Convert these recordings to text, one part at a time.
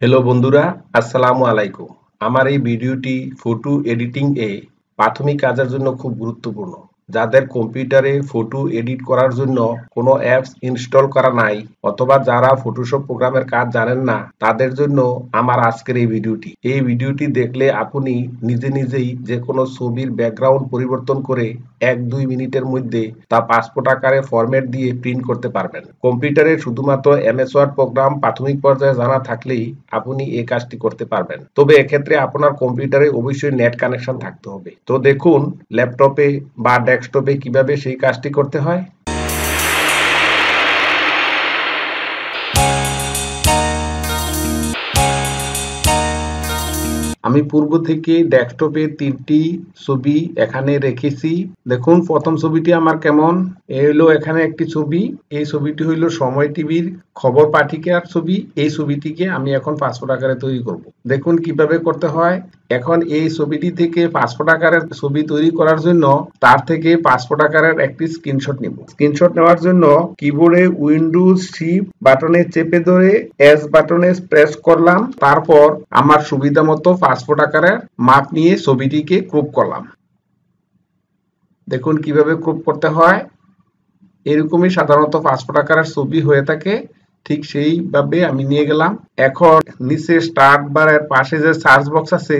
Hello বন্ধুরা, আসসালামু আলাইকুম। আমার এই ভিডিওটি ফটো এডিটিং এ প্রাথমিক কাজের জন্য খুব গুরুত্বপূর্ণ। যাদের কম্পিউটারে ফটো এডিট করার জন্য কোনো অ্যাপস ইনস্টল করা নাই অথবা যারা ফটোশপ প্রোগ্রামের কাজ জানেন না তাদের জন্য আমার আজকের এই ভিডিওটি। এই ভিডিওটি দেখলে আপনি নিজে নিজেই যে কোনো ছবির ব্যাকগ্রাউন্ড পরিবর্তন করে 1-2 মিনিটের মধ্যে তা পাসপোর্ট আকারে ফরম্যাট দিয়ে প্রিন্ট করতে পারবেন। কম্পিউটারে শুধুমাত্র এমএস ওয়ার্ড প্রোগ্রাম প্রাথমিক পর্যায়ে জানা থাকলেই আপনি এই কাজটি করতে পারবেন। তবে এক্ষেত্রে আপনার কম্পিউটারে অবশ্যই নেট কানেকশন থাকতে হবে। তো দেখুন ল্যাপটপে বা ডেস্কটপে কিভাবে সেই কাজটি করতে হয়। আমি পূর্ব থেকে ডেস্কটপে 3টি ছবি এখানে রেখেছি। দেখুন প্রথম ছবিটি আমার কেমন। এই হলো এখানে একটি ছবি। এই ছবিটি হইল সময় টিভির খবর পাঠিকার ছবি। এই ছবিটিকে আমি এখন পাসপোর্ট আকারে তৈরি করব। দেখুন কিভাবে করতে হয়। এখন এই ছবিটি থেকে পাসপোর্ট আকারের ছবি তৈরি করার জন্য তার থেকে পাসপোর্ট আকারের একটি স্ক্রিনশট নিব। স্ক্রিনশট নেওয়ার জন্য কিবোর্ডে উইন্ডোজ শিফট বাটনে চেপে ধরে এস বাটনে প্রেস করলাম। তারপর আমার সুবিধা মতো পাসপোর্ট আকারের মাপ নিয়ে ছবিটিকে ক্রপ করলাম। দেখুন কিভাবে ক্রপ করতে হয়। এরকমই সাধারণত পাসপোর্ট আকারের ছবি হয়ে থাকে। ঠিক সেইভাবে আমি নিয়ে গেলাম। এখন নিচে স্টার্ট বারের পাশে যে সার্চ বক্স আছে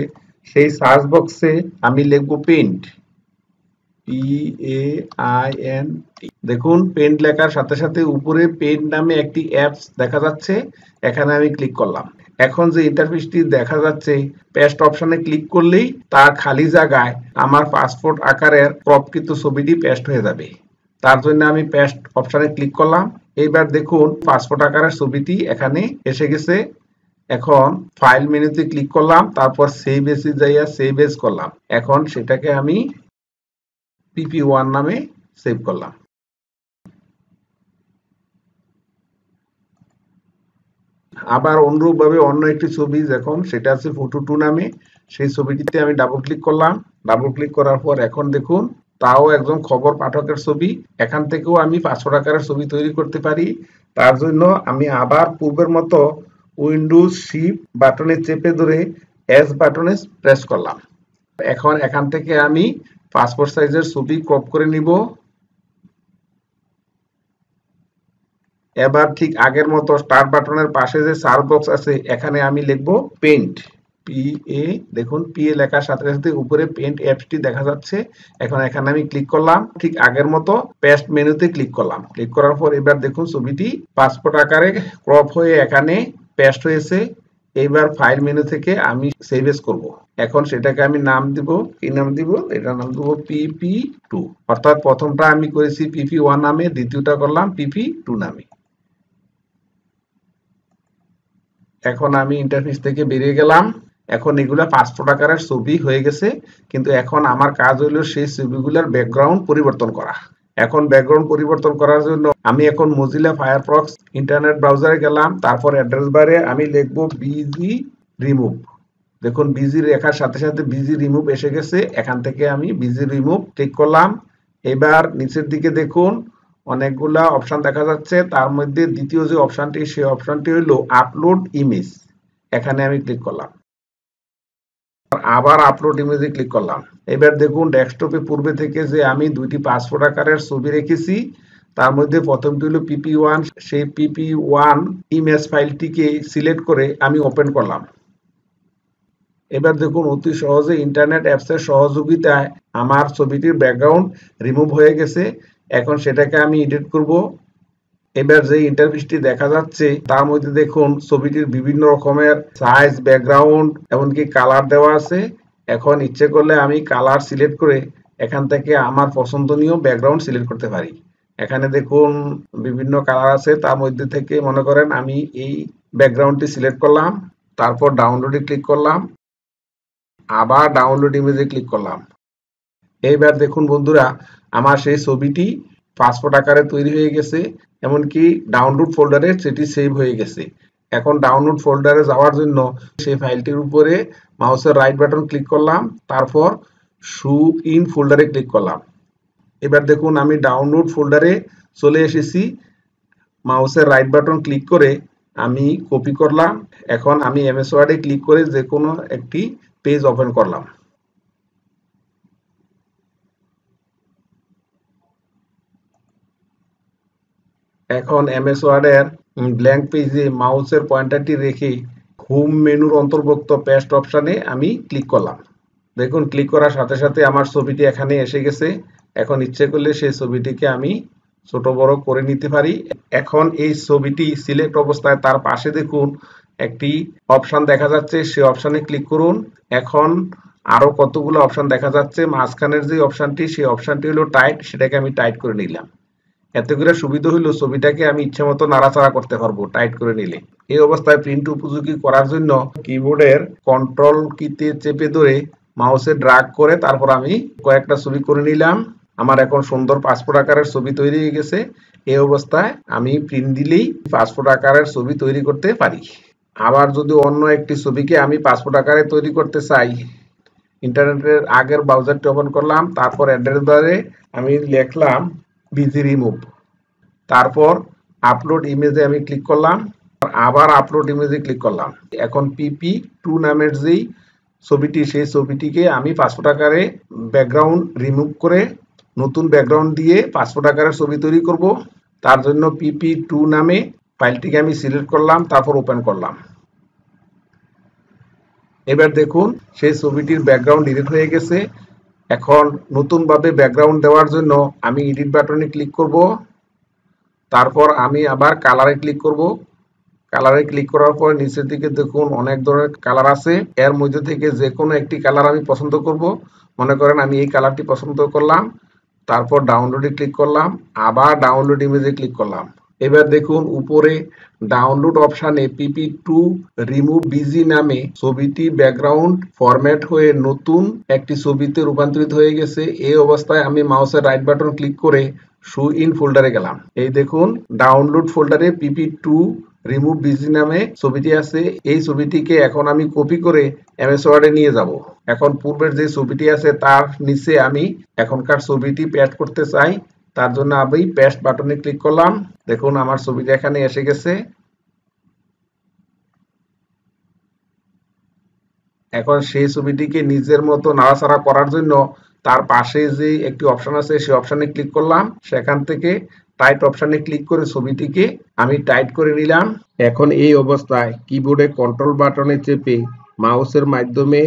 সেই সার্চ বক্সে আমি লিখব পেইন্ট, PAINT। দেখুন পেইন্ট লেখার সাথে সাথে উপরে পেইন্ট নামে একটি অ্যাপস দেখা যাচ্ছে। এখানে আমি ক্লিক করলাম। এখন যে ইন্টারফেসটি দেখা যাচ্ছে পেস্ট অপশনে ক্লিক করলেই তার খালি জায়গায় আমার পাসপোর্ট আকারের ক্রপকৃত ছবিটি পেস্ট হয়ে যাবে। তার জন্য আমি পেস্ট অপশনে ক্লিক করলাম। এইবার দেখুন পাসপোর্ট আকারের ছবিটি এখানে এসে গেছে। এখন ফাইল মেনুতে ক্লিক করলাম, তারপর সেভ এসে যাইয়া সেভ এস করলাম। এখন সেটাকে আমি PP1 নামে সেভ করলাম। আবার অনুরূপভাবে অন্য একটি ছবি যখন সেটা আছে ফটো2 নামে, সেই ছবিটিতে আমি ডাবল ক্লিক করলাম। ডাবল ক্লিক করার পর এখন দেখুন তাও একজন খবর পাঠকের ছবি। এখান থেকেও আমি পাসপোর্ট আকারের ছবি তৈরি করতে পারি। তার জন্য আমি আবার পূর্বের মতো উইন্ডোজ শিফট বাটনে চেপে ধরে এস বাটনে প্রেস করলাম। এখন এখান থেকে আমি পাসপোর্ট সাইজের ছবি ক্রপ করে নিব। এবার ঠিক আগের মতো স্টার্ট বাটনের পাশে যে সার্চ বক্স আছে এখানে আমি লিখব পেইন্ট, PA। দেখুন PA লেখার সাথে সাথে উপরে পেইন্ট অ্যাপসটি দেখা যাচ্ছে। এখন এখানে আমি ক্লিক করলাম। ঠিক আগের মতো পেস্ট মেনুতে ক্লিক করলাম। ক্লিক করার পর এবার দেখুন ছবিটি পাসপোর্ট আকারে ক্রপ হয়ে এখানে পেস্ট হয়েছে। এইবার ফাইল মেনু থেকে আমি সেভ এস করব। এখন সেটাকে আমি নাম দিব। কি নাম দিব? এটা নাম দেব PP2। অর্থাৎ প্রথমটা আমি করেছি PP1 নামে, দ্বিতীয়টা করলাম PP2 নামে। এখন আমি ইন্টারফেস থেকে বেরিয়ে গেলাম। এখন এগুলা পাসপোর্ট আকারের ছবি হয়ে গেছে, কিন্তু এখন আমার কাজ হলো সেই ছবিগুলোর ব্যাকগ্রাউন্ড পরিবর্তন করা। এখন ব্যাকগ্রাউন্ড পরিবর্তন করার জন্য আমি এখন মজিলা ফায়ারফক্স ইন্টারনেট ব্রাউজারে গেলাম। তারপর অ্যাড্রেস বারে আমি লিখব বিজি রিমুভ। দেখুন বিজি লেখার সাথে সাথে বিজি রিমুভ এসে গেছে। এখান থেকে আমি বিজি রিমুভ ক্লিক করলাম। এবার নিচের দিকে দেখুন অনেকগুলা অপশন দেখা যাচ্ছে। তার মধ্যে দ্বিতীয় যে অপশনটি সেই অপশনটি হলো আপলোড ইমেজ। এখানে আমি ক্লিক করলাম। আবার আপলোড ইমেজে ক্লিক করলাম। এবার দেখুন ডেস্কটপে পূর্বে থেকে যে আমি দুইটি পাসপোর্ট আকারের ছবি রেখেছি তার মধ্যে প্রথমটি হলো PP1। সেই PP1 ইমেজ ফাইলটিকে সিলেক্ট করে আমি ওপেন করলাম। এবার দেখুন অতি সহজে ইন্টারনেট অ্যাপসের সহযোগিতায় আমার ছবিটির ব্যাকগ্রাউন্ড রিমুভ হয়ে গেছে। এখন সেটাকে আমি এডিট করব। এবার যে ইন্টারফেসটি দেখা যাচ্ছে তার মধ্যে দেখুন ছবিটির বিভিন্ন রকমের সাইজ, ব্যাকগ্রাউন্ড এমনকি কালার দেওয়া আছে। এখন ইচ্ছে করলে আমি কালার সিলেক্ট করে এখান থেকে আমার পছন্দনীয় ব্যাকগ্রাউন্ড সিলেক্ট করতে পারি। এখানে দেখুন বিভিন্ন কালার আছে, তার মধ্যে থেকে মনে করেন আমি এই ব্যাকগ্রাউন্ডটি সিলেক্ট করলাম। তারপর ডাউনলোডে ক্লিক করলাম। আবার ডাউনলোড ইমেজে ক্লিক করলাম। এইবার দেখুন বন্ধুরা আমার সেই ছবিটি পাসপোর্ট আকারে তৈরি হয়ে গেছে, এমনকি ডাউনলোড ফোল্ডারে সেটি সেভ হয়ে গেছে। এখন ডাউনলোড ফোল্ডারে যাওয়ার জন্য সেই ফাইলটির উপরে মাউসের রাইট বাটন ক্লিক করলাম, তারপর শো ইন ফোল্ডারে ক্লিক করলাম। এবার দেখুন আমি ডাউনলোড ফোল্ডারে চলে এসেছি। মাউসের রাইট বাটন ক্লিক করে আমি কপি করলাম। এখন আমি এমএস ওয়ার্ডে ক্লিক করে যে কোনো একটি পেজ ওপেন করলাম। এখন এমএস ওয়ার্ডের ব্ল্যাঙ্ক পেজে মাউসের পয়েন্টারটি রেখে হোম মেনুর অন্তর্ভুক্ত পেস্ট অপশানে আমি ক্লিক করলাম। দেখুন ক্লিক করার সাথে সাথে আমার ছবিটি এখানে এসে গেছে। এখন ইচ্ছে করলে সেই ছবিটিকে আমি ছোট বড় করে নিতে পারি। এখন এই ছবিটি সিলেক্ট অবস্থায় তার পাশে দেখুন একটি অপশন দেখা যাচ্ছে, সেই অপশানে ক্লিক করুন। এখন আরো কতগুলো অপশন দেখা যাচ্ছে, মাঝখানের যে অপশানটি সেই অপশানটি হলো টাইট, সেটাকে আমি টাইট করে নিলাম। এতে করে সুবিধা হলো ছবিটাকে আমি ইচ্ছে মতো নাড়াচাড়া করতে পারবো টাইট করে নিলে। এই অবস্থায় প্রিন্ট উপযোগী করার জন্য কিবোর্ডের কন্ট্রোল কিতে চেপে ধরে মাউসে ড্রাগ করে তারপর আমি কয়েকটা ছবি করে নিলাম। আমার এখন সুন্দর পাসপোর্ট আকারের ছবি তৈরি হয়ে গেছে। এই অবস্থায় আমি প্রিন্ট দিলেই পাসপোর্ট আকারের ছবি তৈরি করতে পারি। আবার যদি অন্য একটি ছবিকে আমি পাসপোর্ট আকারে তৈরি করতে চাই, ইন্টারনেটের আগের ব্রাউজারটি ওপেন করলাম, তারপর অ্যাড্রেস বারে আমি লিখলাম বিজি রিমুভ, তারপর আপলোড ইমেজে আমি ক্লিক করলাম, আবার আপলোড ইমেজে ক্লিক করলাম। এখন PP2 নামের যেই ছবিটি, সেই ছবিটিকে আমি পাসপোর্ট আকারে ব্যাকগ্রাউন্ড রিমুভ করে নতুন ব্যাকগ্রাউন্ড দিয়ে পাসপোর্ট আকারের ছবি তৈরি করব। তার জন্য PP2 নামে ফাইলটিকে আমি সিলেক্ট করলাম, তারপর ওপেন করলাম। এবার দেখুন সেই ছবিটির ব্যাকগ্রাউন্ড ডিলিট হয়ে গেছে। এখন নতুনভাবে ব্যাকগ্রাউন্ড দেওয়ার জন্য আমি এডিট বাটনে ক্লিক করব, তারপর আমি আবার কালারে ক্লিক করব। কালারে ক্লিক করার পর নিচের দিকে দেখুন অনেক ধরনের কালার আছে, এর মধ্যে থেকে যে কোনো একটি কালার আমি পছন্দ করব। মনে করেন আমি এই কালারটি পছন্দ করলাম, তারপর ডাউনলোডে ক্লিক করলাম, আবার ডাউনলোড ইমেজে ক্লিক করলাম। এবার দেখুন উপরে ডাউনলোড অপশানে PP2 রিমুভ বিজি নামে ছবিটি ব্যাকগ্রাউন্ড ফরম্যাট হয়ে নতুন একটি ছবিতে রূপান্তরিত হয়ে গেছে। এই অবস্থায় আমি মাউসের রাইট বাটন ক্লিক করে শো ইন ফোল্ডারে গেলাম। এই দেখুন ডাউনলোড ফোল্ডারে PP2 রিমুভ বিজি নামে ছবিটি আছে। এই ছবিটিকে এখন আমি কপি করে এমএস ওয়ার্ডে নিয়ে যাব। এখন পূর্বের যে ছবিটি আছে তার নিচে আমি এখনকার ছবিটি পেস্ট করতে চাই, তার জন্য আমি পেস্ট বাটনে ক্লিক করলাম। দেখুন আমার ছবিটা এখানে এসে গেছে। এখন সেই ছবিটিকে নিজের মতো নাড়াচাড়া করার জন্য তার পাশে যে একটি অপশন আছে সেই অপশনে ক্লিক করলাম, সেখান থেকে টাইট অপশনে ক্লিক করে ছবিটিকে আমি টাইট করে নিলাম। এখন এই অবস্থায় কিবোর্ডে কন্ট্রোল বাটনে চেপে মাউসের মাধ্যমে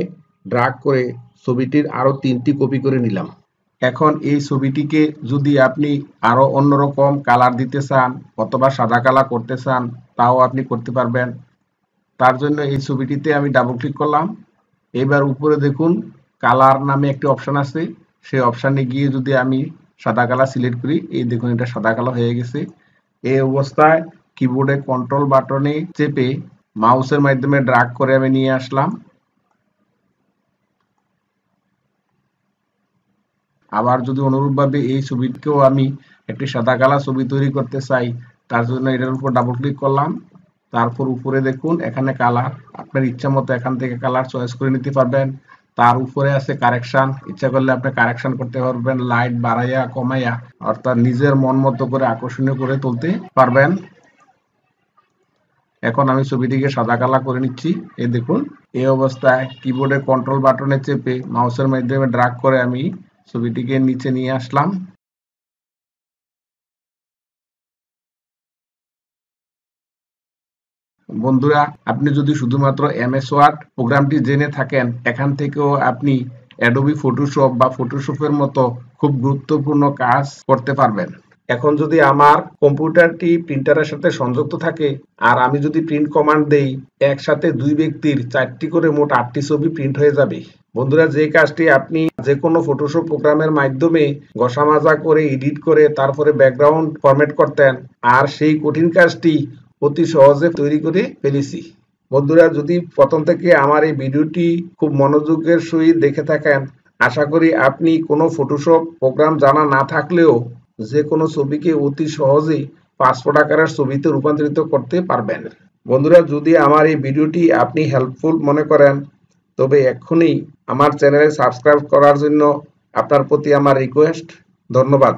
ড্র্যাগ করে ছবিটির আরো 3টি কপি করে নিলাম। এখন এই ছবিটিকে যদি আপনি আরো অন্যরকম কালার দিতে চান অথবা সাদা কালার করতে চান, তাও আপনি করতে পারবেন। তার জন্য এই ছবিটিতে আমি ডাবল ক্লিক করলাম। এবার উপরে দেখুন কালার নামে একটি অপশন আছে, সেই অপশানে গিয়ে যদি আমি সাদা কালার সিলেক্ট করি, এই দেখুন এটা সাদা কালার হয়ে গেছে। এই অবস্থায় কিবোর্ডে কন্ট্রোল বাটনে চেপে মাউসের মাধ্যমে ড্র্যাগ করে আমি নিয়ে আসলাম। আবার যদি অনুরূপভাবে এই ছবিটিকেও আমি একটি সাদা কালার ছবি তৈরি করতে চাই, তার জন্য এটার উপর ডাবল ক্লিক করলাম, তারপর উপরে দেখুন এখানে কালার, আপনার ইচ্ছা মতো এখান থেকে কালার চয়েস করে নিতে পারবেন। তার উপরে আছে কারেকশন, ইচ্ছা করলে আপনি কারেকশন করতে পারবেন, লাইট বাড়াইয়া কমাইয়া, অর্থাৎ নিজের মন মতো করে আকর্ষণীয় করে তুলতে পারবেন। এখন আমি ছবিটিকে সাদা কালার করে নিচ্ছি। এই দেখুন এই অবস্থায় কিবোর্ডের কন্ট্রোল বাটনে চেপে মাউসের মাধ্যমে ড্র্যাগ করে আমি ছবিটিকে নিচে নিয়ে আসলাম। বন্ধুরা, আপনি যদি শুধুমাত্র এমএস ওয়ার্ড প্রোগ্রামটি জেনে থাকেন, এখান থেকেও আপনি অ্যাডোবি ফটোশপ বা ফটোশপের মতো খুব গুরুত্বপূর্ণ কাজ করতে পারবেন। এখন যদি আমার কম্পিউটারটি প্রিন্টারের সাথে সংযুক্ত থাকে আর আমি যদি প্রিন্ট কমান্ড দেই, একসাথে দুই ব্যক্তির 4টি করে মোট 8টি ছবি প্রিন্ট হয়ে যাবে। বন্ধুরা, যে কাজটি আপনি যে কোনো ফটোশপ প্রোগ্রামের মাধ্যমে ঘষা মাজা করে এডিট করে তারপরে ব্যাকগ্রাউন্ড ফরম্যাট করতেন, আর সেই কঠিন কাজটি অতি সহজে তৈরি করে ফেলেছি। বন্ধুরা, যদি প্রথম থেকে আমার এই ভিডিওটি খুব মনোযোগের সহিত দেখে থাকেন, আশা করি আপনি কোনো ফটোশপ প্রোগ্রাম জানা না থাকলেও যে কোনো ছবিকে অতি সহজেই পাসপোর্ট আকারের ছবিতে রূপান্তরিত করতে পারবেন। বন্ধুরা, যদি আমার এই ভিডিওটি আপনি হেল্পফুল মনে করেন, তবে এক্ষুনি আমার চ্যানেলে সাবস্ক্রাইব করার জন্য আপনার প্রতি আমার রিকোয়েস্ট। ধন্যবাদ।